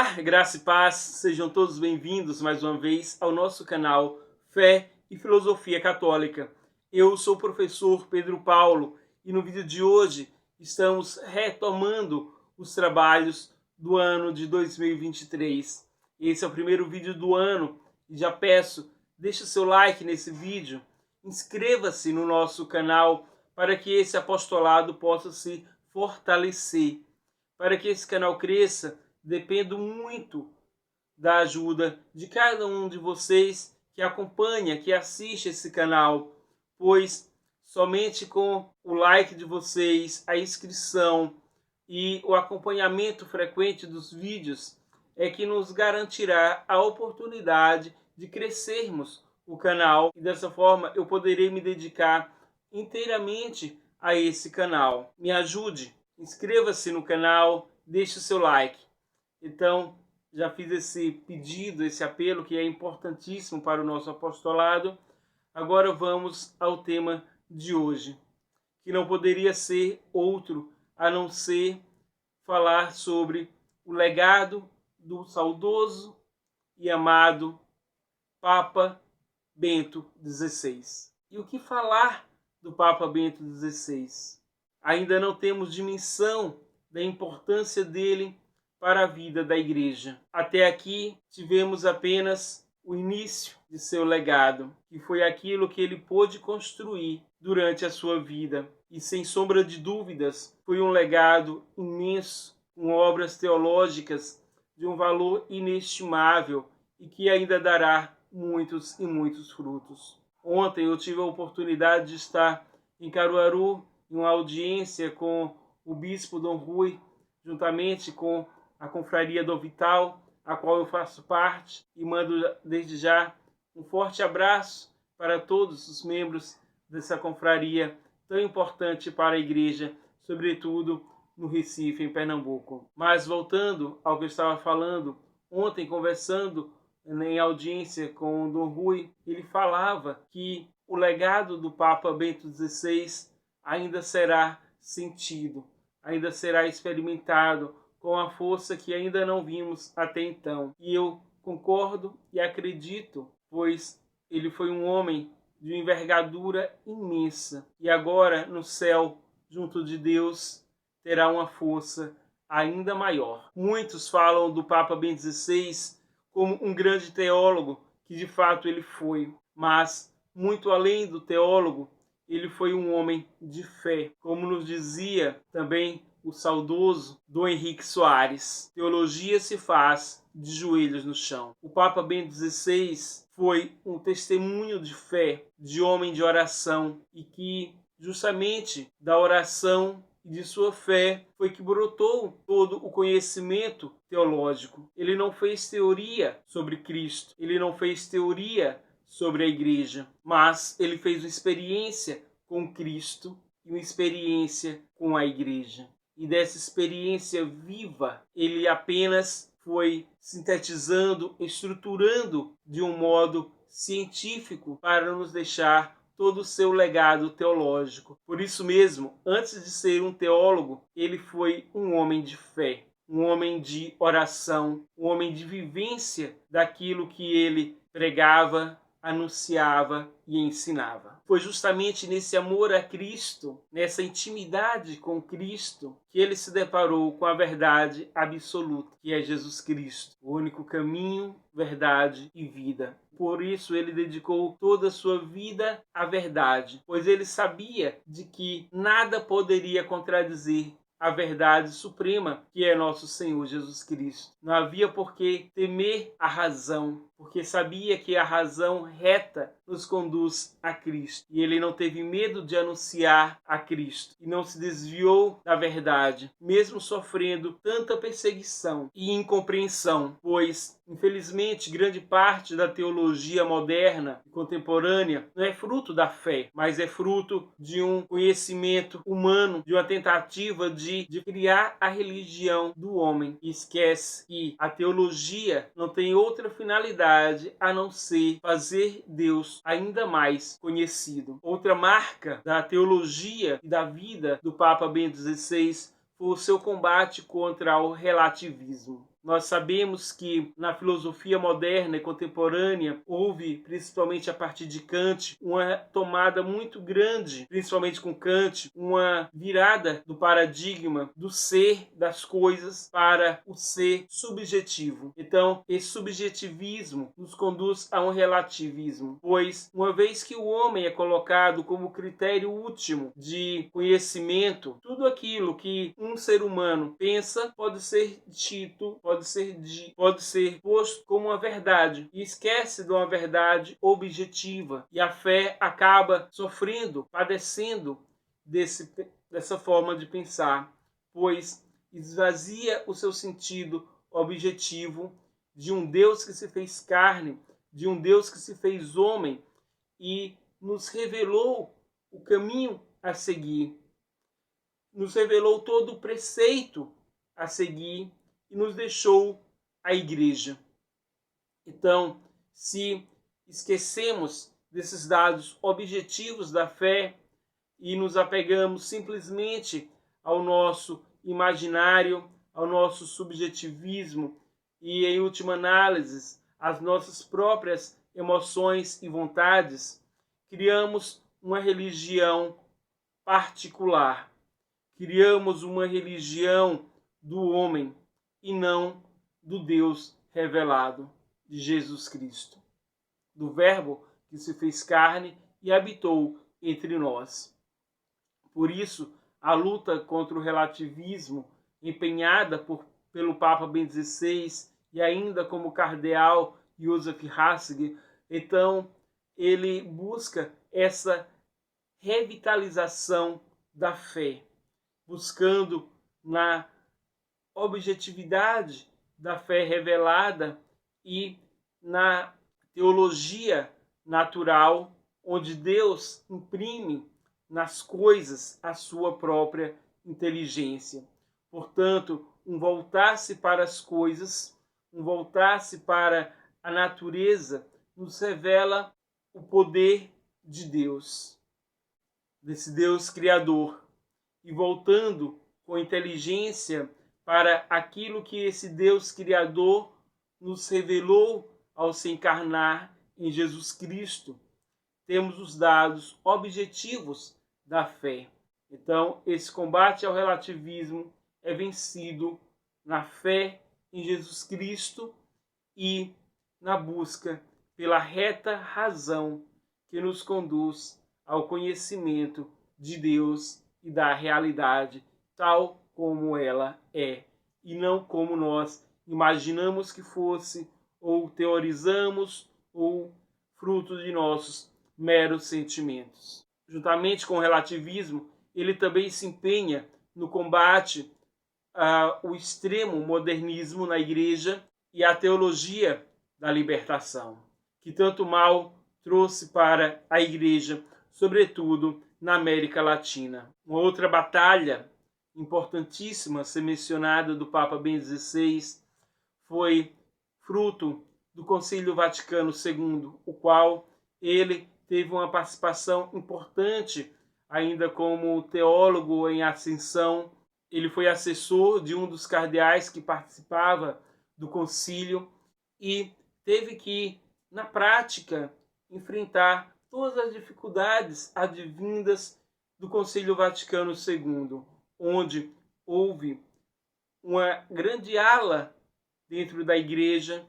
Olá, graça e paz, sejam todos bem-vindos mais uma vez ao nosso canal Fé e Filosofia Católica. Eu sou o professor Pedro Paulo e no vídeo de hoje estamos retomando os trabalhos do ano de 2023. Esse é o primeiro vídeo do ano e já peço, deixe seu like nesse vídeo, inscreva-se no nosso canal para que esse apostolado possa se fortalecer. Para que esse canal cresça, dependo muito da ajuda de cada um de vocês que acompanha, que assiste esse canal, pois somente com o like de vocês, a inscrição e o acompanhamento frequente dos vídeos é que nos garantirá a oportunidade de crescermos o canal e dessa forma eu poderei me dedicar inteiramente a esse canal. Me ajude, inscreva-se no canal, deixe o seu like. Então, já fiz esse pedido, esse apelo que é importantíssimo para o nosso apostolado. Agora vamos ao tema de hoje, que não poderia ser outro a não ser falar sobre o legado do saudoso e amado Papa Bento XVI. E o que falar do Papa Bento XVI? Ainda não temos dimensão da importância dele para a vida da Igreja. Até aqui tivemos apenas o início de seu legado, que foi aquilo que ele pôde construir durante a sua vida. E sem sombra de dúvidas, foi um legado imenso, com obras teológicas de um valor inestimável e que ainda dará muitos e muitos frutos. Ontem eu tive a oportunidade de estar em Caruaru, em uma audiência com o Bispo Dom Rui, juntamente com a Confraria do Vital, a qual eu faço parte, e mando desde já um forte abraço para todos os membros dessa confraria tão importante para a Igreja, sobretudo no Recife, em Pernambuco. Mas voltando ao que eu estava falando, ontem conversando em audiência com o Dom Rui, ele falava que o legado do Papa Bento XVI ainda será sentido, ainda será experimentado com a força que ainda não vimos até então. E eu concordo e acredito, pois ele foi um homem de uma envergadura imensa. E agora, no céu, junto de Deus, terá uma força ainda maior. Muitos falam do Papa Bento XVI como um grande teólogo, que de fato ele foi. Mas, muito além do teólogo, ele foi um homem de fé. Como nos dizia também o saudoso Dom Henrique Soares, teologia se faz de joelhos no chão. O Papa Bento XVI foi um testemunho de fé, de homem de oração, e que justamente da oração e de sua fé foi que brotou todo o conhecimento teológico. Ele não fez teoria sobre Cristo, ele não fez teoria sobre a Igreja, mas ele fez uma experiência com Cristo e uma experiência com a Igreja. E dessa experiência viva, ele apenas foi sintetizando, estruturando de um modo científico para nos deixar todo o seu legado teológico. Por isso mesmo, antes de ser um teólogo, ele foi um homem de fé, um homem de oração, um homem de vivência daquilo que ele pregava, anunciava e ensinava. Foi justamente nesse amor a Cristo, nessa intimidade com Cristo, que ele se deparou com a verdade absoluta, que é Jesus Cristo, o único caminho, verdade e vida. Por isso ele dedicou toda a sua vida à verdade, pois ele sabia de que nada poderia contradizer a verdade suprema, que é nosso Senhor Jesus Cristo. Não havia por que temer a razão, porque sabia que a razão reta nos conduz a Cristo. E ele não teve medo de anunciar a Cristo e não se desviou da verdade, mesmo sofrendo tanta perseguição e incompreensão, pois, infelizmente, grande parte da teologia moderna e contemporânea não é fruto da fé, mas é fruto de um conhecimento humano, de uma tentativa de criar a religião do homem. E esquece que a teologia não tem outra finalidade a não ser fazer Deus ainda mais conhecido. Outra marca da teologia e da vida do Papa Bento XVI foi o seu combate contra o relativismo. Nós sabemos que na filosofia moderna e contemporânea houve, principalmente a partir de Kant, uma tomada muito grande, principalmente com Kant, uma virada do paradigma do ser das coisas para o ser subjetivo. Então, esse subjetivismo nos conduz a um relativismo, pois uma vez que o homem é colocado como critério último de conhecimento, tudo aquilo que um ser humano pensa pode ser dito, pode ser posto como uma verdade, e esquece de uma verdade objetiva, e a fé acaba sofrendo, padecendo dessa forma de pensar, pois esvazia o seu sentido objetivo de um Deus que se fez carne, de um Deus que se fez homem e nos revelou o caminho a seguir, nos revelou todo o preceito a seguir e nos deixou a igreja. Então, se esquecemos desses dados objetivos da fé e nos apegamos simplesmente ao nosso imaginário, ao nosso subjetivismo e, em última análise, às nossas próprias emoções e vontades, criamos uma religião particular. Criamos uma religião do homem e não do Deus revelado, de Jesus Cristo, do Verbo que se fez carne e habitou entre nós. Por isso, a luta contra o relativismo, empenhada pelo Papa Bento XVI e ainda como cardeal Joseph Ratzinger, então ele busca essa revitalização da fé, buscando na objetividade da fé revelada e na teologia natural, onde Deus imprime nas coisas a sua própria inteligência. Portanto, um voltar-se para as coisas, um voltar-se para a natureza, nos revela o poder de Deus, desse Deus criador, e voltando com inteligência para aquilo que esse Deus criador nos revelou ao se encarnar em Jesus Cristo, temos os dados objetivos da fé. Então, esse combate ao relativismo é vencido na fé em Jesus Cristo e na busca pela reta razão que nos conduz ao conhecimento de Deus e da realidade tal como ela é, e não como nós imaginamos que fosse, ou teorizamos, ou fruto de nossos meros sentimentos. Juntamente com o relativismo, ele também se empenha no combate ao extremo modernismo na igreja e à teologia da libertação, que tanto mal trouxe para a igreja, sobretudo na América Latina. Uma outra batalha importantíssima a ser mencionada do Papa Bento XVI foi fruto do Concílio Vaticano II, o qual ele teve uma participação importante ainda como teólogo em ascensão. Ele foi assessor de um dos cardeais que participava do concílio e teve que, na prática, enfrentar todas as dificuldades advindas do Concílio Vaticano II, onde houve uma grande ala dentro da igreja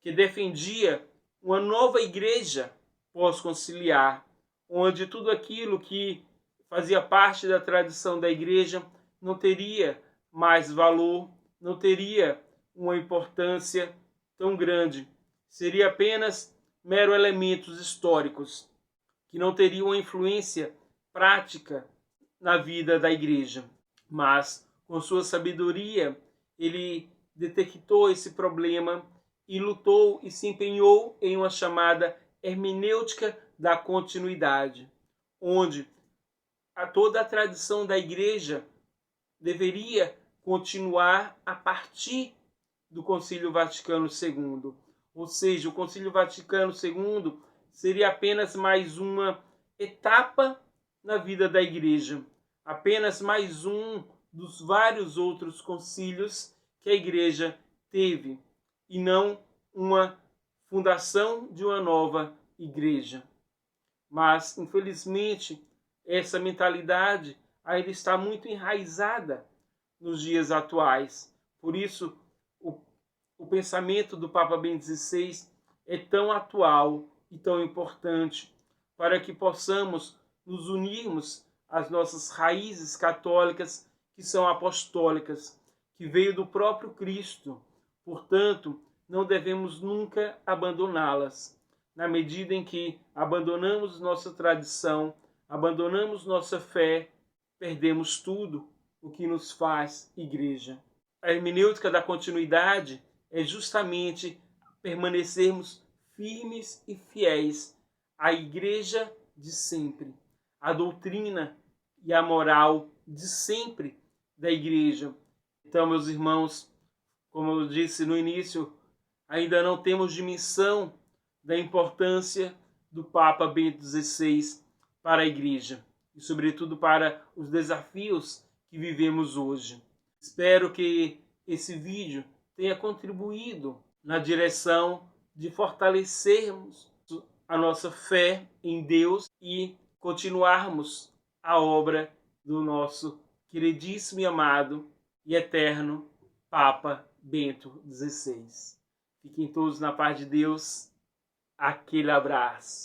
que defendia uma nova igreja pós-conciliar, onde tudo aquilo que fazia parte da tradição da igreja não teria mais valor, não teria uma importância tão grande. Seria apenas mero elementos históricos que não teriam uma influência prática na vida da igreja. Mas, com sua sabedoria, ele detectou esse problema e lutou e se empenhou em uma chamada hermenêutica da continuidade, onde toda a tradição da igreja deveria continuar a partir do Concílio Vaticano II. Ou seja, o Concílio Vaticano II seria apenas mais uma etapa na vida da igreja, apenas mais um dos vários outros concílios que a igreja teve, e não uma fundação de uma nova igreja. Mas, infelizmente, essa mentalidade ainda está muito enraizada nos dias atuais. Por isso, o pensamento do Papa Bento XVI é tão atual e tão importante para que possamos nos unirmos às nossas raízes católicas, que são apostólicas, que veio do próprio Cristo. Portanto, não devemos nunca abandoná-las. Na medida em que abandonamos nossa tradição, abandonamos nossa fé, perdemos tudo o que nos faz igreja. A hermenêutica da continuidade é justamente permanecermos firmes e fiéis à igreja de sempre, à doutrina e à moral de sempre da igreja. Então, meus irmãos, como eu disse no início, ainda não temos dimensão da importância do Papa Bento XVI para a igreja e, sobretudo, para os desafios que vivemos hoje. Espero que esse vídeo tenha contribuído na direção de fortalecermos a nossa fé em Deus e continuarmos a obra do nosso queridíssimo e amado e eterno Papa Bento XVI. Fiquem todos na paz de Deus. Aquele abraço.